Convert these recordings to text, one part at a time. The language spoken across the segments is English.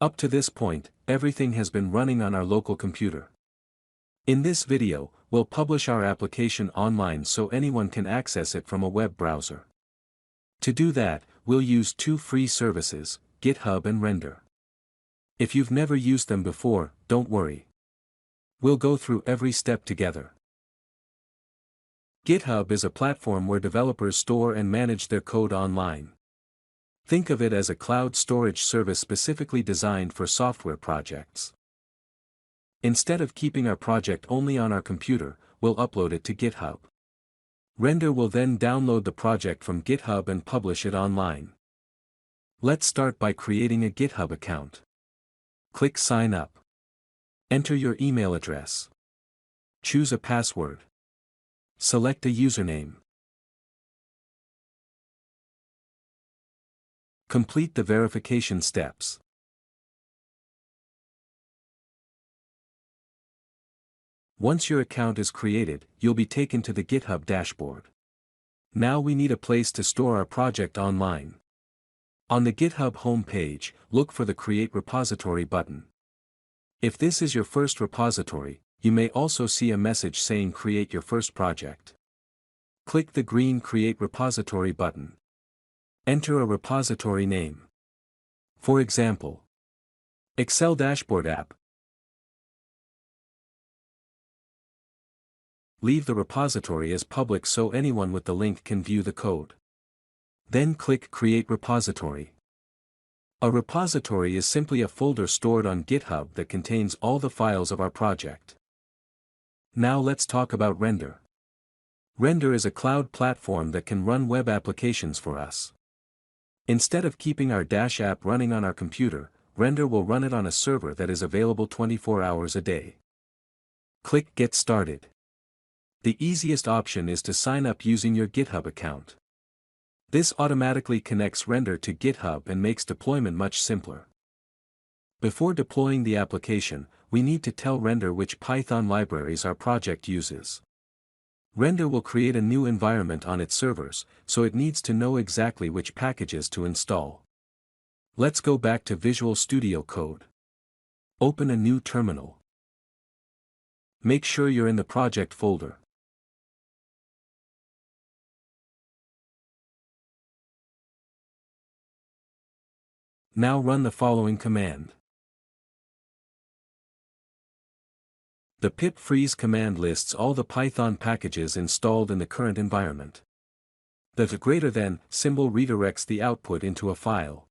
Up to this point, everything has been running on our local computer. In this video, we'll publish our application online so anyone can access it from a web browser. To do that, we'll use two free services, GitHub and Render. If you've never used them before, don't worry. We'll go through every step together. GitHub is a platform where developers store and manage their code online. Think of it as a cloud storage service specifically designed for software projects. Instead of keeping our project only on our computer, we'll upload it to GitHub. Render will then download the project from GitHub and publish it online. Let's start by creating a GitHub account. Click Sign Up. Enter your email address. Choose a password. Select a username. Complete the verification steps. Once your account is created, you'll be taken to the GitHub dashboard. Now we need a place to store our project online. On the GitHub homepage, look for the Create Repository button. If this is your first repository, you may also see a message saying Create your first project. Click the green Create Repository button. Enter a repository name. For example, Excel Dashboard App. Leave the repository as public so anyone with the link can view the code. Then click Create Repository. A repository is simply a folder stored on GitHub that contains all the files of our project. Now let's talk about Render. Render is a cloud platform that can run web applications for us. Instead of keeping our Dash app running on our computer, Render will run it on a server that is available 24 hours a day. Click Get Started. The easiest option is to sign up using your GitHub account. This automatically connects Render to GitHub and makes deployment much simpler. Before deploying the application, we need to tell Render which Python libraries our project uses. Render will create a new environment on its servers, so it needs to know exactly which packages to install. Let's go back to Visual Studio Code. Open a new terminal. Make sure you're in the project folder. Now run the following command. The pip freeze command lists all the Python packages installed in the current environment. The greater than symbol redirects the output into a file.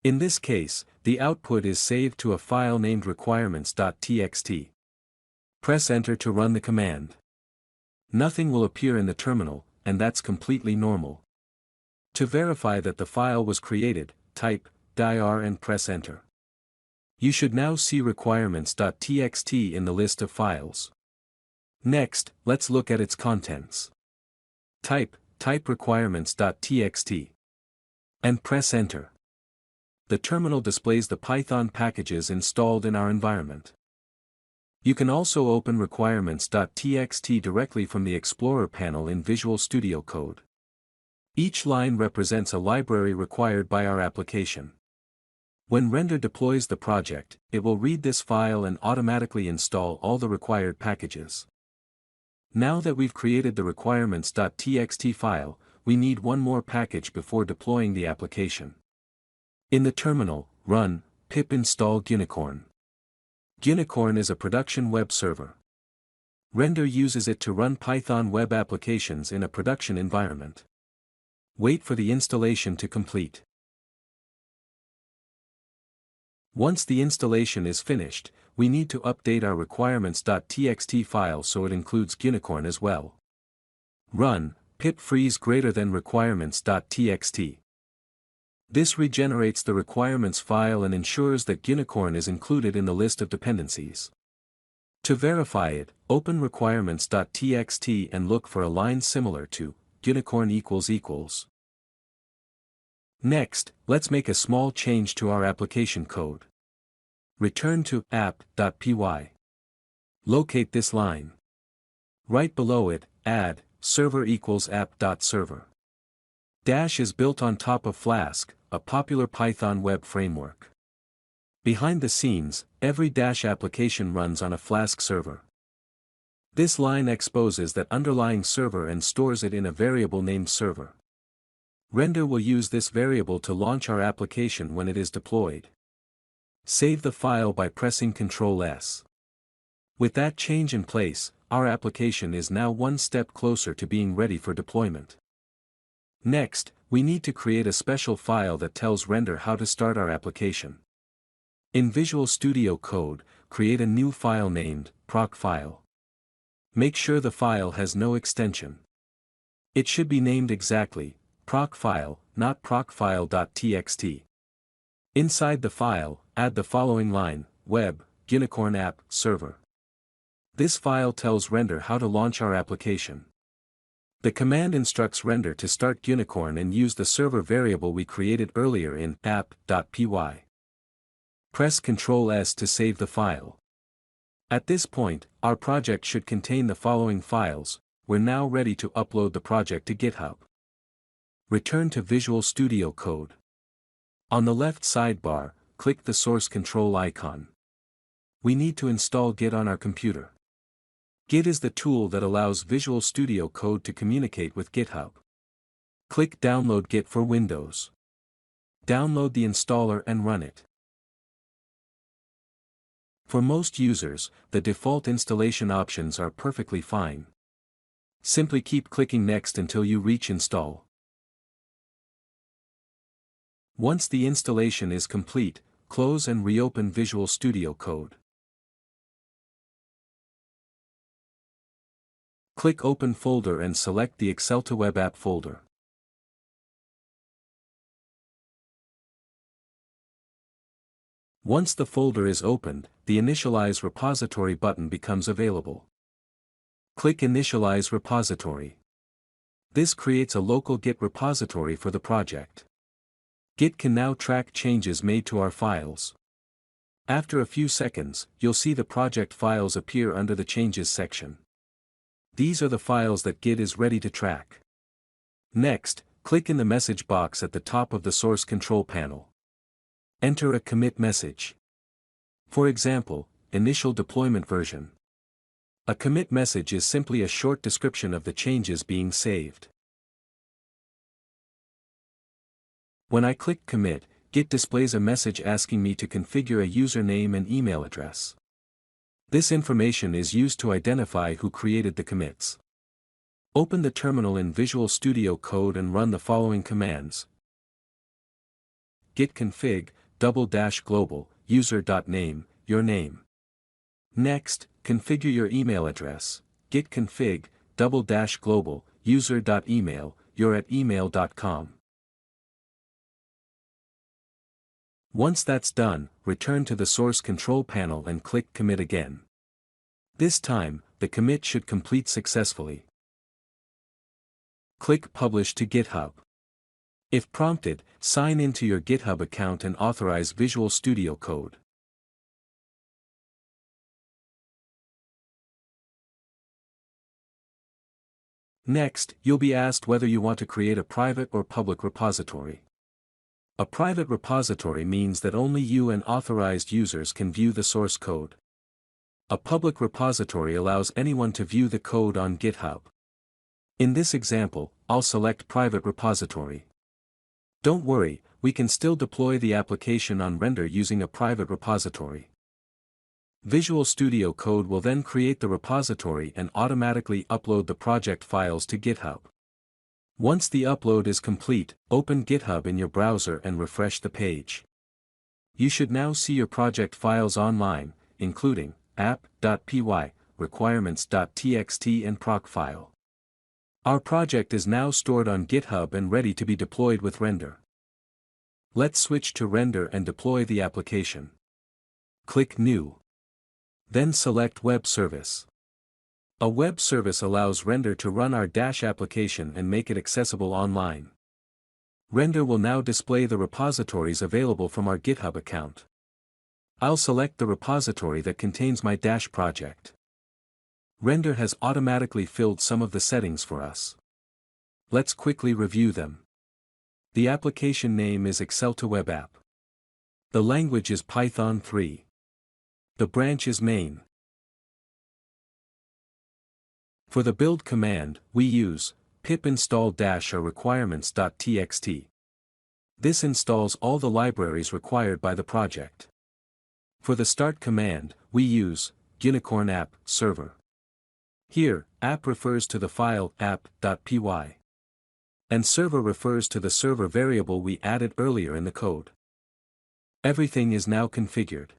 In this case, the output is saved to a file named requirements.txt. Press Enter to run the command. Nothing will appear in the terminal, and that's completely normal. To verify that the file was created, type dir and press Enter. You should now see requirements.txt in the list of files. Next, let's look at its contents. Type requirements.txt. And press Enter. The terminal displays the Python packages installed in our environment. You can also open requirements.txt directly from the Explorer panel in Visual Studio Code. Each line represents a library required by our application. When Render deploys the project, it will read this file and automatically install all the required packages. Now that we've created the requirements.txt file, we need one more package before deploying the application. In the terminal, run pip install Gunicorn. Gunicorn is a production web server. Render uses it to run Python web applications in a production environment. Wait for the installation to complete. Once the installation is finished, we need to update our requirements.txt file so it includes Gunicorn as well. Run pip freeze greater than requirements.txt. This regenerates the requirements file and ensures that Gunicorn is included in the list of dependencies. To verify it, open requirements.txt and look for a line similar to Gunicorn ==. Next, let's make a small change to our application code. Return to app.py. Locate this line. Right below it, add server = app.server. Dash is built on top of Flask, a popular Python web framework. Behind the scenes, every Dash application runs on a Flask server. This line exposes that underlying server and stores it in a variable named server. Render will use this variable to launch our application when it is deployed. Save the file by pressing Ctrl+S. With that change in place, our application is now one step closer to being ready for deployment. Next, we need to create a special file that tells Render how to start our application. In Visual Studio Code, create a new file named Procfile. Make sure the file has no extension. It should be named exactly Procfile, not Procfile.txt. Inside the file, add the following line: Web, Gunicorn app, server. This file tells Render how to launch our application. The command instructs Render to start Gunicorn and use the server variable we created earlier in app.py. Press Ctrl+S to save the file. At this point, our project should contain the following files. We're now ready to upload the project to GitHub. Return to Visual Studio Code. On the left sidebar, click the source control icon. We need to install Git on our computer. Git is the tool that allows Visual Studio Code to communicate with GitHub. Click Download Git for Windows. Download the installer and run it. For most users, the default installation options are perfectly fine. Simply keep clicking Next until you reach Install. Once the installation is complete, close and reopen Visual Studio Code. Click Open Folder and select the Excelta Web App folder. Once the folder is opened, the Initialize Repository button becomes available. Click Initialize Repository. This creates a local Git repository for the project. Git can now track changes made to our files. After a few seconds, you'll see the project files appear under the Changes section. These are the files that Git is ready to track. Next, click in the message box at the top of the source control panel. Enter a commit message. For example, initial deployment version. A commit message is simply a short description of the changes being saved. When I click Commit, Git displays a message asking me to configure a username and email address. This information is used to identify who created the commits. Open the terminal in Visual Studio Code and run the following commands. Git config --global user.name, your name. Next, configure your email address. Git config --global user.email, you're at email.com. Once that's done, return to the source control panel and click Commit again. This time, the commit should complete successfully. Click Publish to GitHub. If prompted, sign into your GitHub account and authorize Visual Studio Code. Next, you'll be asked whether you want to create a private or public repository. A private repository means that only you and authorized users can view the source code. A public repository allows anyone to view the code on GitHub. In this example, I'll select Private Repository. Don't worry, we can still deploy the application on Render using a private repository. Visual Studio Code will then create the repository and automatically upload the project files to GitHub. Once the upload is complete, open GitHub in your browser and refresh the page. You should now see your project files online, including app.py, requirements.txt and Procfile. Our project is now stored on GitHub and ready to be deployed with Render. Let's switch to Render and deploy the application. Click New. Then select Web Service. A web service allows Render to run our Dash application and make it accessible online. Render will now display the repositories available from our GitHub account. I'll select the repository that contains my Dash project. Render has automatically filled some of the settings for us. Let's quickly review them. The application name is Excelta Web App. The language is Python 3. The branch is main. For the build command, we use pip install -a requirements.txt. This installs all the libraries required by the project. For the start command, we use Gunicorn app server. Here, app refers to the file app.py. And server refers to the server variable we added earlier in the code. Everything is now configured.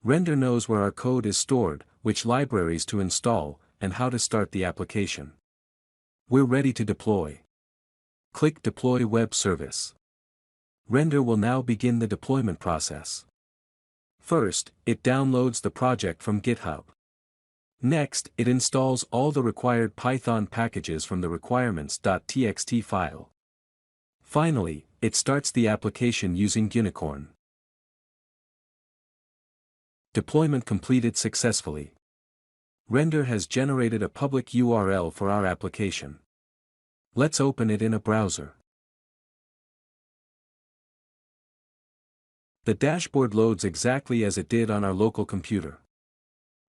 Render knows where our code is stored, which libraries to install, and how to start the application. We're ready to deploy. Click Deploy Web Service. Render will now begin the deployment process. First, it downloads the project from GitHub. Next, it installs all the required Python packages from the requirements.txt file. Finally, it starts the application using Gunicorn. Deployment completed successfully. Render has generated a public URL for our application. Let's open it in a browser. The dashboard loads exactly as it did on our local computer.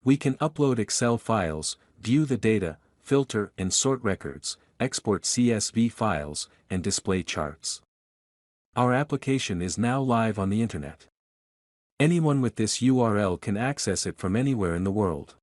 We can upload Excel files, view the data, filter and sort records, export CSV files, and display charts. Our application is now live on the internet. Anyone with this URL can access it from anywhere in the world.